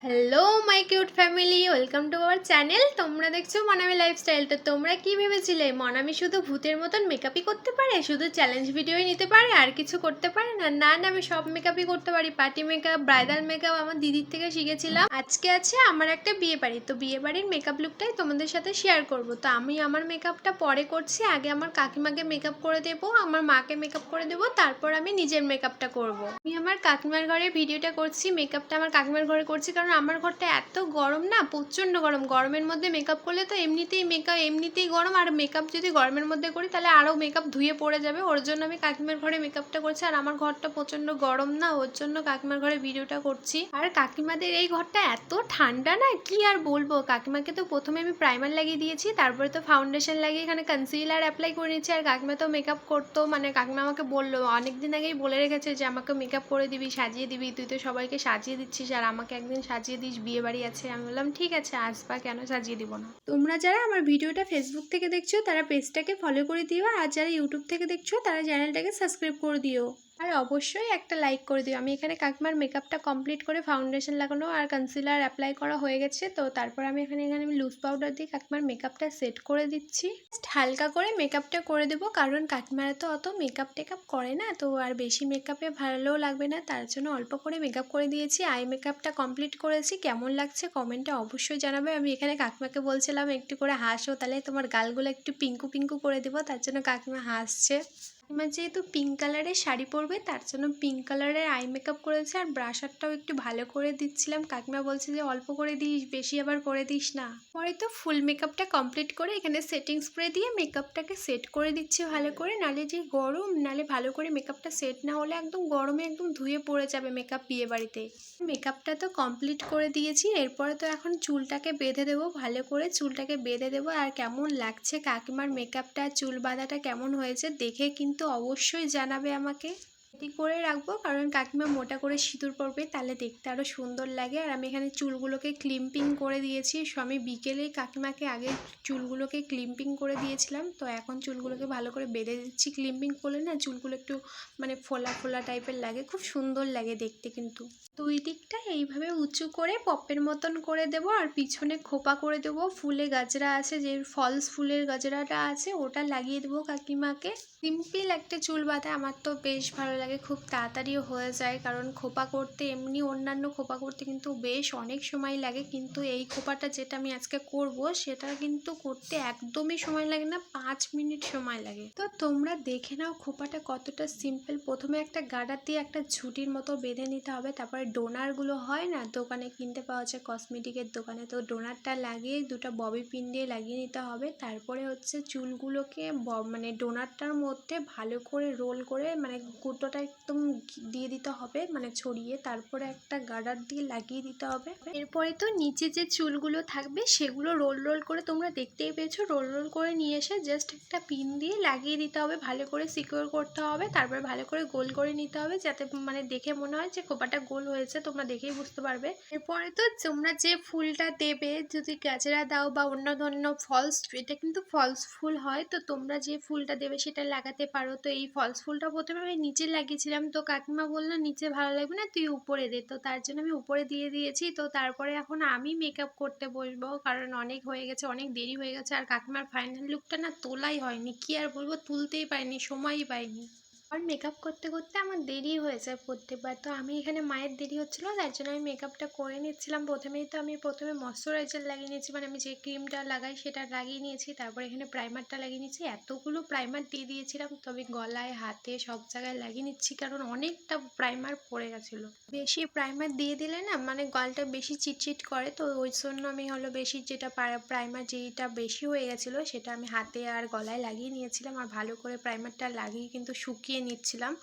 Hello my cute family, welcome to our channel. তোমরা দেখছো Monami lifestyle. তো তোমরা কি ভেবেছিলে মনামি শুধু ভূতের মতন মেকআপই করতে পারে, শুধু চ্যালেঞ্জ ভিডিওই নিতে পারে, আর কিছু করতে পারে না? না না, আমি সব মেকআপই করতে পারি। পার্টি মেকআপ, ব্রাইডাল মেকআপ আমার দিদির থেকে শিখেছিলাম। আজকে আছে আমার একটা বিয়ে বাড়ি, তো বিয়ে বাড়ির মেকআপ লুকটাই তোমাদের সাথে শেয়ার করব। তো আমি আমার মেকআপটা পরে করছি, আগে আমার কাকিমাকে মেকআপ করে দেবো, আমার মাকে মেকআপ করে দেবো, তারপর আমি নিজের মেকআপটা করব। আমি আমার কাকিমার ঘরে ভিডিওটা করছি, মেকআপটা আমার কাকিমার ঘরে করছি, কারণ আমার ঘরটা এত গরম না, প্রচণ্ড গরম। গরমের মধ্যে মেকআপ করলে তো এমনিতেই গরম, আর মেকআপ যদি গরমের মধ্যে করি তাহলে আরও মেকআপ ধুয়ে পড়ে যাবে। ওর জন্য আমি কাকিমার ঘরে মেকআপটা করছি, আর আমার ঘরটা প্রচণ্ড গরম না, ওর জন্য কাকিমার ঘরে ভিডিওটা করছি। আর কাকিমাদের এই ঘরটা এত ঠান্ডা না, কি আর বলবো। কাকিমাকে তো প্রথমে আমি প্রাইমার লাগিয়ে দিয়েছি, তারপরে তো ফাউন্ডেশন লাগিয়ে এখানে কনসিলার অ্যাপ্লাই করে নিয়েছি। আর কাকিমা তো মেকআপ করতো, মানে কাকিমা আমাকে বললো, অনেকদিন আগেই বলে রেখেছে যে আমাকে মেকআপ করে দিবি, সাজিয়ে দিবি, তুই তো সবাইকে সাজিয়ে দিচ্ছিস, আর আমাকে একদিন সাজিয়ে দিস, বিয়ে বাড়ি আছে। আমি বললাম ঠিক আছে, আসবা, কেন সাজিয়ে দিব না। তোমরা যারা আমার ভিডিওটা ফেসবুক থেকে দেখছো তারা পেজটাকে ফলো করে দিও, আর যারা ইউটিউব থেকে দেখছো তারা চ্যানেলটাকে সাবস্ক্রাইব করে দিও, আর অবশ্যই একটা লাইক করে দিও। আমি এখানে কাকিমার মেকআপটা কমপ্লিট করে ফাউন্ডেশন লাগানো আর কনসিলার অ্যাপ্লাই করা হয়ে গেছে। তো তারপর আমি এখানে আমি লুজ পাউডার দিয়ে কাকিমার মেকআপটা সেট করে দিচ্ছি। হালকা করে মেকআপটা করে দেবো, কারণ কাকিমারা তো অত মেকআপ টেকআপ করে না, তো আর বেশি মেকআপে ভালোও লাগবে না, তার জন্য অল্প করে মেকআপ করে দিয়েছি। আই মেকআপটা কমপ্লিট করেছি। কেমন লাগছে কমেন্টে অবশ্যই জানাবে। আমি এখানে কাকিমাকে বলছিলাম একটু করে হাসো, তাহলে তোমার গালগুলো একটু পিঙ্কু পিঙ্কু করে দেবো, তার জন্য কাকিমা হাসছে। কাকিমা যেহেতু পিঙ্ক কালারের শাড়ি পরবে, তার জন্য পিঙ্ক কালারের আই মেকআপ করেছে, আর ব্রাশারটাও একটু ভালো করে দিচ্ছিলাম। কাকিমা বলছে যে অল্প করে দিস, বেশি আবার করে দিস না। পরে তো ফুল মেকআপটা কমপ্লিট করে এখানে সেটিং স্প্রে দিয়ে মেকআপটাকে সেট করে দিচ্ছি ভালো করে, নালে যে গরম, নালে ভালো করে মেকআপটা সেট না হলে একদম গরমে একদম ধুয়ে পড়ে যাবে মেকআপ বিয়ে বাড়িতে। মেকআপটা তো কমপ্লিট করে দিয়েছি, এরপরে তো এখন চুলটাকে বেঁধে দেবো, ভালো করে চুলটাকে বেঁধে দেবো। আর কেমন লাগছে কাকিমার মেকআপটা, চুল বাঁধাটা কেমন হয়েছে দেখে কিন্তু অবশ্যই জানাবে আমাকে। এটি করে রাখবো, কারণ কাকিমা মোটা করে সিঁদুর পরবে, তাহলে দেখতে আরও সুন্দর লাগে। আর আমি এখানে চুলগুলোকে ক্লিম্পিং করে দিয়েছি। আমি বিকেলেই কাকিমাকে আগে চুলগুলোকে ক্লিম্পিং করে দিয়েছিলাম, তো এখন চুলগুলোকে ভালো করে বেঁধে দিচ্ছি। ক্লিম্পিং করলে না চুলগুলো একটু মানে ফোলা ফোলা টাইপের লাগে, খুব সুন্দর লাগে দেখতে। কিন্তু দুই দিকটা এইভাবে উঁচু করে পপের মতন করে দেব, আর পিছনে খোপা করে দেবো। ফুলে গাজরা আছে, যে ফলস ফুলের গাজরাটা আছে ওটা লাগিয়ে দেবো কাকিমাকে। সিম্পল একটা চুল বাঁধা আমার তো বেশ ভালো লাগে, খুব তাড়াতাড়িও হয়ে যায়, কারণ খোপা করতে এমনি অন্যান্য খোপা করতে কিন্তু বেশ অনেক সময় লাগে, কিন্তু এই খোপাটা যেটা আমি আজকে করব সেটা কিন্তু করতে একদমই সময় লাগে না, 5 মিনিট সময় লাগে। তো তোমরা দেখে নাও খোপাটা কতটা সিম্পল। প্রথমে একটা গার্ডার দিয়ে একটা ঝুঁটির মতো বেঁধে নিতে হবে, তারপরে ডোনারগুলো হয় না, দোকানে কিনতে পাওয়া যায় কসমেটিকের দোকানে, তো ডোনারটা লাগিয়ে দুটো ববি পিন দিয়ে লাগিয়ে নিতে হবে। তারপরে হচ্ছে চুলগুলোকে মানে ডোনারটার মধ্যে ভালো করে রোল করে, মানে গুঁটোটা একদম দিয়ে দিতে হবে, মানে ছড়িয়ে, তারপরে একটা গার্ডার দিয়ে লাগিয়ে দিতে হবে। এরপরে তো নিচে যে চুলগুলো থাকবে সেগুলো রোল রোল করে, তোমরা দেখতেই পেয়েছো, রোল রোল করে নিয়ে এসে জাস্ট একটা পিন দিয়ে লাগিয়ে দিতে হবে, ভালো করে সিকিউর করতে হবে, তারপরে ভালো করে গোল করে নিতে হবে, যাতে মানে দেখে মনে হয় যে খোপাটা গোল হয়েছে, তোমরা দেখেই বুঝতে পারবে। এরপরে তো তোমরা যে ফুলটা দেবে, যদি গাজরা দাও বা অন্য ধরনের ফলস, এটা কিন্তু ফলস ফুল হয়, তো তোমরা যে ফুলটা দেবে সেটা লাগাতে পারো। তো এই ফলস ফুলটা প্রথমে আমি নিচে লাগিয়েছিলাম, তো কাকিমা বললো নিচে ভালো লাগবে না, তুই উপরে দে, তো তার জন্য আমি উপরে দিয়ে দিয়েছি। তো তারপরে এখন আমি মেকআপ করতে বসবো, কারণ অনেক হয়ে গেছে, অনেক দেরি হয়ে গেছে, আর কাকিমার ফাইনাল লুকটা না তোলাই হয়নি, কি আর বলবো, তুলতেই পারিনি, সময়ই পাইনি। আর মেকআপ করতে করতে আমার দেরি হয়ে যায় প্রত্যেকবার, তো আমি এখানে মায়ের দেরি হচ্ছিলো, তার জন্য আমি মেকআপটা করে নিচ্ছিলাম। প্রথমে ময়শ্চারাইজার লাগিয়ে নিয়েছি, মানে আমি যে ক্রিমটা লাগাই সেটা লাগিয়ে নিয়েছি, তারপর এখানে প্রাইমারটা লাগিয়ে নিয়েছি। এতগুলো প্রাইমার দিয়ে দিয়েছিলাম, তবে গলায় হাতে সব জায়গায় লাগিয়ে নিচ্ছি, কারণ অনেকটা প্রাইমার পড়ে গেছিলো। বেশি প্রাইমার দিয়ে দিলে না মানে গালটা বেশি চিটচিট করে, তো ওই জন্য আমি বেশি যেটা প্রাইমার যেটা বেশি হয়ে গেছিলো সেটা আমি হাতে আর গলায় লাগিয়ে নিয়েছিলাম, আর ভালো করে প্রাইমারটা লাগিয়ে কিন্তু শুকিয়ে নিচ্ছিলাম।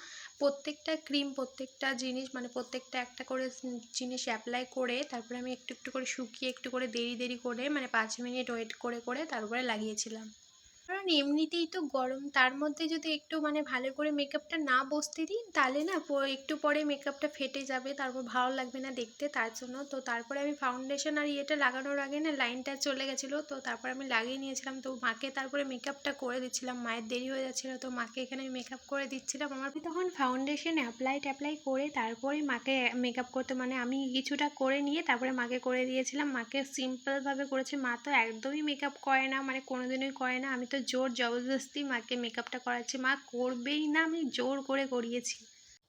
প্রত্যেকটা ক্রিম, প্রত্যেকটা জিনিস, মানে প্রত্যেকটা একটা করে জিনিস অ্যাপ্লাই করে তারপরে আমি একটু একটু করে শুকিয়ে, একটু করে দেরি দেরি করে, মানে 5 মিনিট ওয়েট করে করে তারপরে লাগিয়েছিলাম। কারণ কারণ এমনিতেই তো গরম, তার মধ্যে যদি একটু মানে ভালো করে মেকআপটা না বসতে দিই তাহলে না একটু পরে মেকআপটা ফেটে যাবে, তারপর ভালো লাগবে না দেখতে। তার জন্য তো তারপরে আমি ফাউন্ডেশন আর ইয়েটা লাগানোর আগে না লাইনটা চলে গেছিলো, তো তারপর আমি লাগিয়ে নিয়েছিলাম। তো মাকে তারপরে মেকআপটা করে দিচ্ছিলাম, মায়ের দেরি হয়ে যাচ্ছিলো, তো মাকে এখানে মেকআপ করে দিচ্ছিলাম। আমার তখন ফাউন্ডেশন অ্যাপ্লাই করে তারপরে মাকে মেকআপ করতে মানে আমি কিছুটা করে নিয়ে তারপরে মাকে করে দিয়েছিলাম। মাকে সিম্পলভাবে করেছি, মা তো একদমই মেকআপ করে না, মানে কোনোদিনই করে না। আমি তো জোর জবরদস্তি মাকে মেকআপটা করাচ্ছি, মা করবেই না, আমি জোর করে করিয়েছি।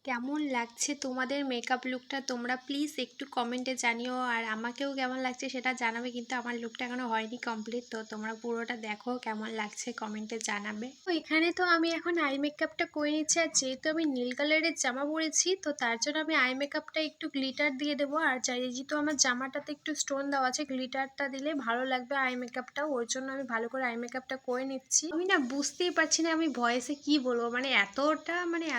কেমন লাগছে তোমাদের মেকআপ লুকটা তোমরা প্লিজ একটু কমেন্টে জানিও, আর আমাকেও কেমন লাগছে সেটা জানাবে। কিন্তু আমার লুকটা এখনো হয়নি কমপ্লিট, তো তোমরা পুরোটা দেখো কেমন লাগছে কমেন্টে জানাবে। তো এখানে তো আমি এখন আই মেকআপটা করে নিচ্ছি, আর যেহেতু আমি নীল কালারের জামা পরেছি তো তার জন্য আমি আই মেকআপটা একটু গ্লিটার দিয়ে দেবো। আর যেহেতু আমার জামাটাতে একটু স্টোন দেওয়া আছে, গ্লিটারটা দিলে ভালো লাগবে আই মেকআপটা, ওর জন্য আমি ভালো করে আই মেকআপটা করে নিচ্ছি। আমি না বুঝতেই পারছি না আমি ভয়েসে কি বলবো, মানে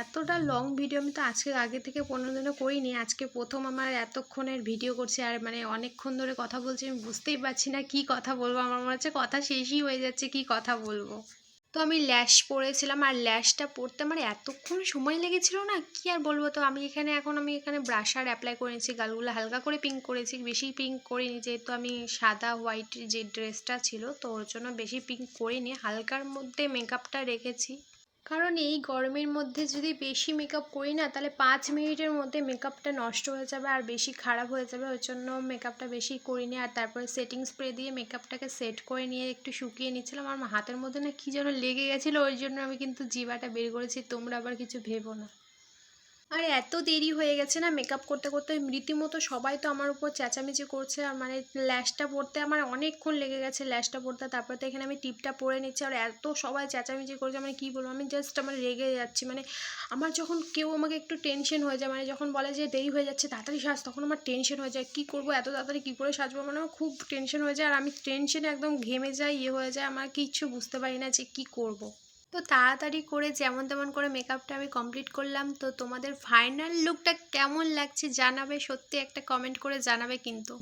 এতটা লং ভিডিও আমি তো আগে থেকে 15 দিনও করিনি, আজকে প্রথম আমার এতক্ষণের ভিডিও করছি, আর মানে অনেকক্ষণ ধরে কথা বলছি, আমি বুঝতেই পারছি না কি কথা বলবো, আমার মনে হচ্ছে কথা শেষই হয়ে যাচ্ছে, কি কথা বলবো। তো আমি ল্যাশ পরেছিলাম, আর ল্যাশটা পরতে আমার এতক্ষণ সময় লেগেছিল না, কি আর বলবো। তো আমি এখানে ব্রাশার অ্যাপ্লাই করে নিয়েছি, গালগুলো হালকা করে পিঙ্ক করেছি, বেশি পিঙ্ক করিনি, যেহেতু আমি সাদা হোয়াইট যে ড্রেসটা ছিল তো ওর জন্য বেশি পিঙ্ক করিনি, হালকার মধ্যে মেকআপটা রেখেছি। কারণ এই গরমের মধ্যে যদি বেশি মেকআপ করি না তাহলে 5 মিনিটের মধ্যে মেকআপটা নষ্ট হয়ে যাবে আর বেশি খারাপ হয়ে যাবে, ওই জন্য মেকআপটা বেশি করিনি। আর তারপরে সেটিং স্প্রে দিয়ে মেকআপটাকে সেট করে নিয়ে একটু শুকিয়ে নিচ্ছিলাম। আমার হাতের মধ্যে না কী যেন লেগে গেছিলো, ওই জন্য আমি কিন্তু জিভাটা বের করেছি, তোমরা আবার কিছু ভেবো না। আর এত দেরি হয়ে গেছে না মেকআপ করতে করতে, রীতিমতো সবাই তো আমার উপর চেঁচামেচি করছে, আর মানে ল্যাশটা পরতে আমার অনেকক্ষণ লেগে গেছে ল্যাশটা পরতে। তারপরে তো এখানে আমি টিপটা পরে নিচ্ছি, আর এত সবাই চেঁচামেচি করছে মানে কী বলবো, আমি জাস্ট আমার রেগে যাচ্ছি। মানে আমার যখন কেউ আমাকে একটু টেনশন হয়ে যায়, মানে যখন বলে যে দেরি হয়ে যাচ্ছে তাড়াতাড়ি সাজ, তখন আমার টেনশন হয়ে যায়, কী করবো এত তাড়াতাড়ি কী করে সাজবো, মানে আমার খুব টেনশন হয়ে যায়, আর আমি টেনশনে একদম ঘেমে যাই, হয়ে যায়, আমার কিচ্ছু বুঝতে পারি না যে কী করব। তো তাড়াতাড়ি করে যেমন তেমন করে মেকআপটা আমি কমপ্লিট করলাম। তো তোমাদের ফাইনাল লুকটা কেমন লাগছে জানাবে, সত্যি একটা কমেন্ট করে জানাবে কিন্তু।